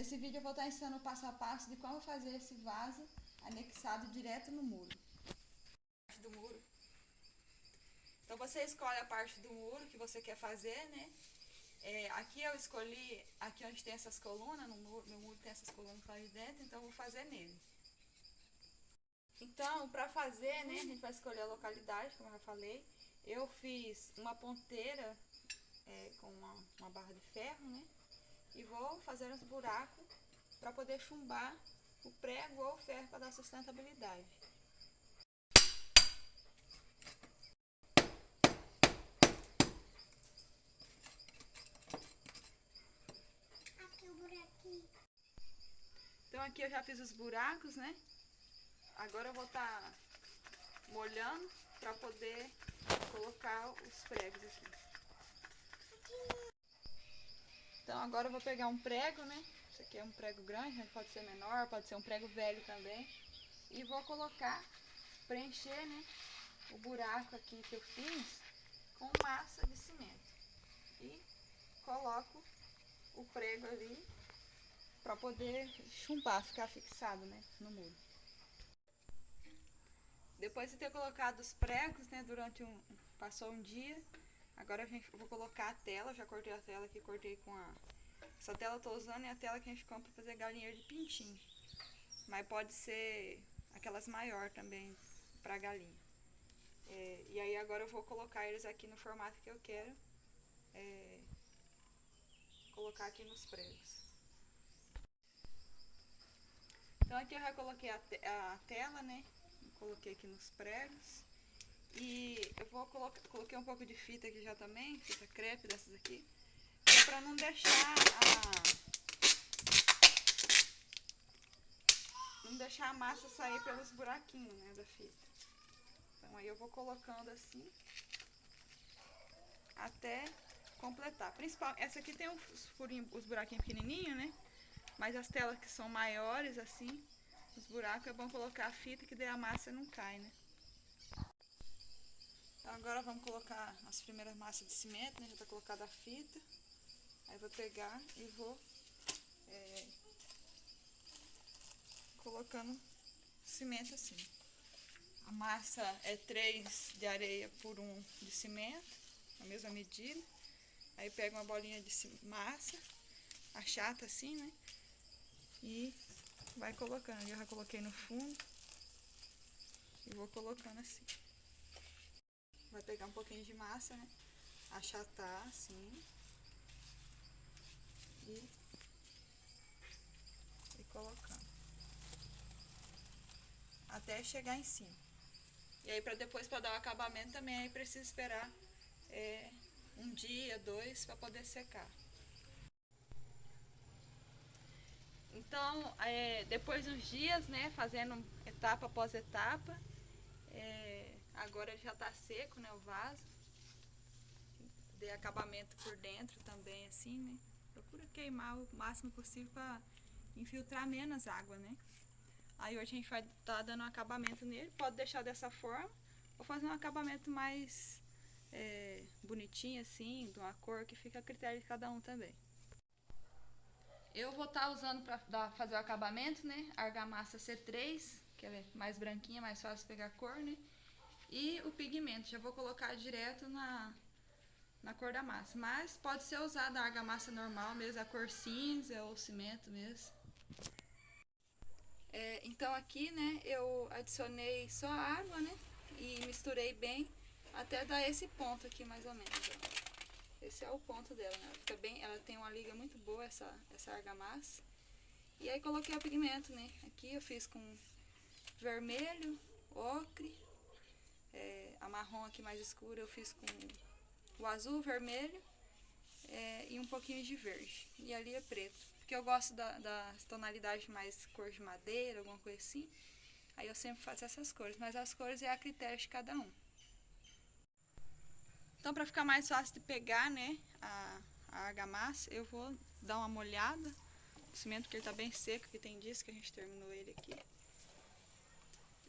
Nesse vídeo eu vou estar ensinando o passo a passo de como fazer esse vaso anexado direto no muro. Do muro. Então você escolhe a parte do muro que você quer fazer, né? Aqui eu escolhi, aqui onde tem essas colunas, no meu muro tem essas colunas lá de dentro, então eu vou fazer nele. Então, para fazer, né, a gente vai escolher a localidade, como eu já falei. Eu fiz uma ponteira com uma barra de ferro, né? E vou fazer uns buracos para poder chumbar o prego ou o ferro para dar sustentabilidade. Aqui o buraquinho. Então aqui eu já fiz os buracos, né? Agora eu vou estar molhando para poder colocar os pregos aqui. Então agora eu vou pegar um prego, né? Esse aqui é um prego grande, mas pode ser menor, pode ser um prego velho também. E vou colocar, preencher, né, o buraco aqui que eu fiz com massa de cimento. E coloco o prego ali para poder chumbar, ficar fixado, né, no muro. Depois de ter colocado os pregos, né, passou um dia, agora eu vou colocar a tela, já cortei a tela aqui, cortei com essa tela eu tô usando é a tela que a gente compra para fazer galinheiro de pintinho. Mas pode ser aquelas maior também para galinha. E aí agora eu vou colocar eles aqui no formato que eu quero colocar aqui nos pregos. Então aqui eu já coloquei a tela, né? Coloquei aqui nos pregos. E eu vou coloquei um pouco de fita aqui já também, fita crepe dessas aqui, para não deixar a massa sair pelos buraquinhos, né, da fita. Então aí eu vou colocando assim até completar. Essa aqui tem os furinhos, os buraquinhos pequenininhos, né? Mas as telas que são maiores assim, os buracos é bom colocar a fita que daí a massa não cai, né? Então agora vamos colocar as primeiras massas de cimento, né? Já tá colocada a fita. Aí vou pegar e vou colocando cimento assim. A massa é 3 de areia por 1 de cimento, a mesma medida. Aí pega uma bolinha de massa, achata assim, né? E vai colocando. Eu já coloquei no fundo e vou colocando assim. Vai pegar um pouquinho de massa, né? Achatar assim e colocando até chegar em cima. E aí depois para dar o acabamento também aí precisa esperar um dia, 2 para poder secar. Então depois de uns dias, né, fazendo etapa após etapa, agora já está seco, né, o vaso. Dei acabamento por dentro também assim, né. Procura queimar o máximo possível para infiltrar menos água, né. Aí hoje a gente vai estar dando um acabamento nele, pode deixar dessa forma ou fazer um acabamento mais bonitinho assim, de uma cor que fica a critério de cada um também. Eu vou estar usando para fazer o acabamento, né, argamassa C3, que é mais branquinha, mais fácil de pegar cor, né, e o pigmento, já vou colocar direto na cor da massa, mas pode ser usada a argamassa normal mesmo, a cor cinza ou cimento mesmo. Então aqui, né, eu adicionei só água, né, e misturei bem até dar esse ponto aqui mais ou menos, ó. Esse é o ponto dela, né, ela tem uma liga muito boa essa argamassa. E aí coloquei o pigmento, né, aqui eu fiz com vermelho, ocre, a marrom aqui mais escura eu fiz com o azul, vermelho e um pouquinho de verde. E ali é preto. Porque eu gosto das tonalidades mais cor de madeira, alguma coisa assim. Aí eu sempre faço essas cores, mas as cores é a critério de cada um. Então para ficar mais fácil de pegar, né, a argamassa, eu vou dar uma molhada no cimento, porque ele tá bem seco, que tem dias que a gente terminou ele aqui.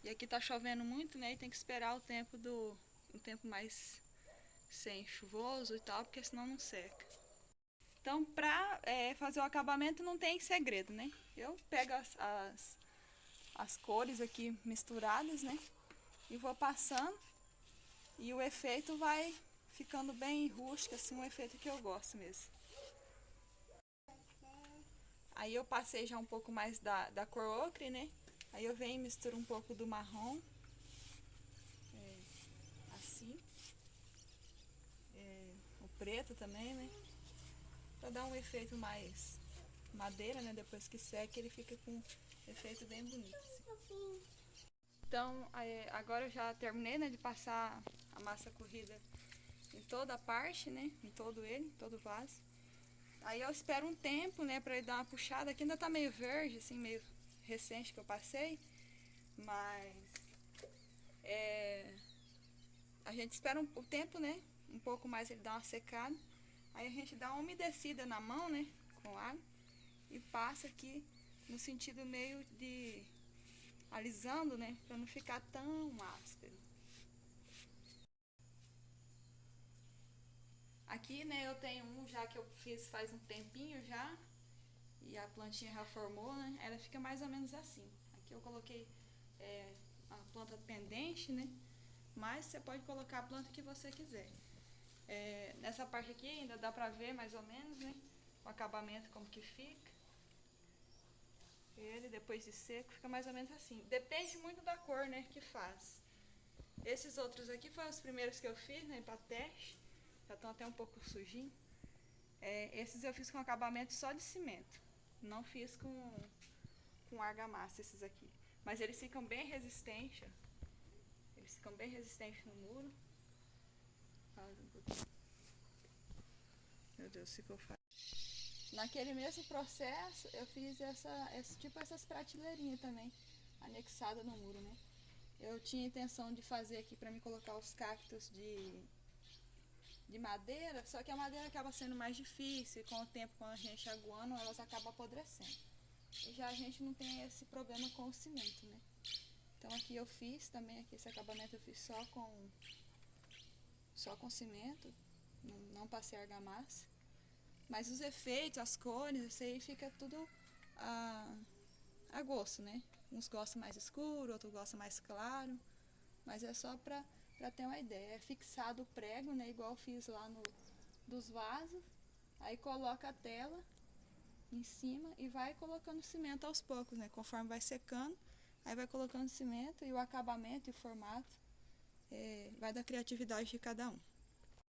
E aqui tá chovendo muito, né, e tem que esperar um tempo mais sem chuvoso e tal, porque senão não seca. Então, pra fazer o acabamento não tem segredo, né? Eu pego as cores aqui misturadas, né? E vou passando. E o efeito vai ficando bem rústico, assim, um efeito que eu gosto mesmo. Aí eu passei já um pouco mais da cor ocre, né? Aí eu venho e misturo um pouco do marrom. Assim. O preto também, né? Pra dar um efeito mais madeira, né? Depois que seca, ele fica com um efeito bem bonito. Assim. Então, agora eu já terminei, né, de passar a massa corrida em toda a parte, né? Em todo ele, em todo o vaso. Aí eu espero um tempo, né, pra ele dar uma puxada. Aqui ainda tá meio verde, assim, meio recente que eu passei. Mas a gente espera o tempo, né? Um pouco mais ele dá uma secada. Aí a gente dá uma umedecida na mão, né? Com água. E passa aqui no sentido meio de alisando, né? Pra não ficar tão áspero. Aqui, né, eu tenho um já que eu fiz faz um tempinho já. E a plantinha já formou, né? Ela fica mais ou menos assim. Aqui eu coloquei a planta pendente, né? Mas você pode colocar a planta que você quiser. Nessa parte aqui ainda dá pra ver mais ou menos, né? O acabamento como que fica. Ele depois de seco fica mais ou menos assim. Depende muito da cor, né? Que faz. Esses outros aqui foram os primeiros que eu fiz, né? Pra teste. Já estão até um pouco sujinhos. Esses eu fiz com acabamento só de cimento. Não fiz com argamassa esses aqui. Mas eles ficam bem resistentes. Eles ficam bem resistentes no muro. Meu Deus, ficou fácil. Naquele mesmo processo, eu fiz tipo essas prateleirinhas também, anexadas no muro, né? Eu tinha intenção de fazer aqui para me colocar os cactos de madeira, só que a madeira acaba sendo mais difícil e com o tempo, quando a gente aguando, elas acabam apodrecendo. E já a gente não tem esse problema com o cimento, né? Então aqui eu fiz também, aqui esse acabamento eu fiz só com cimento, não passei argamassa. Mas os efeitos, as cores, isso aí fica tudo a gosto, né? Uns gostam mais escuro, outros gostam mais claro. Mas é só pra ter uma ideia. É fixado o prego, né? Igual eu fiz lá dos vasos. Aí coloca a tela em cima e vai colocando cimento aos poucos, né? Conforme vai secando, aí vai colocando cimento e o acabamento e o formato vai da criatividade de cada um.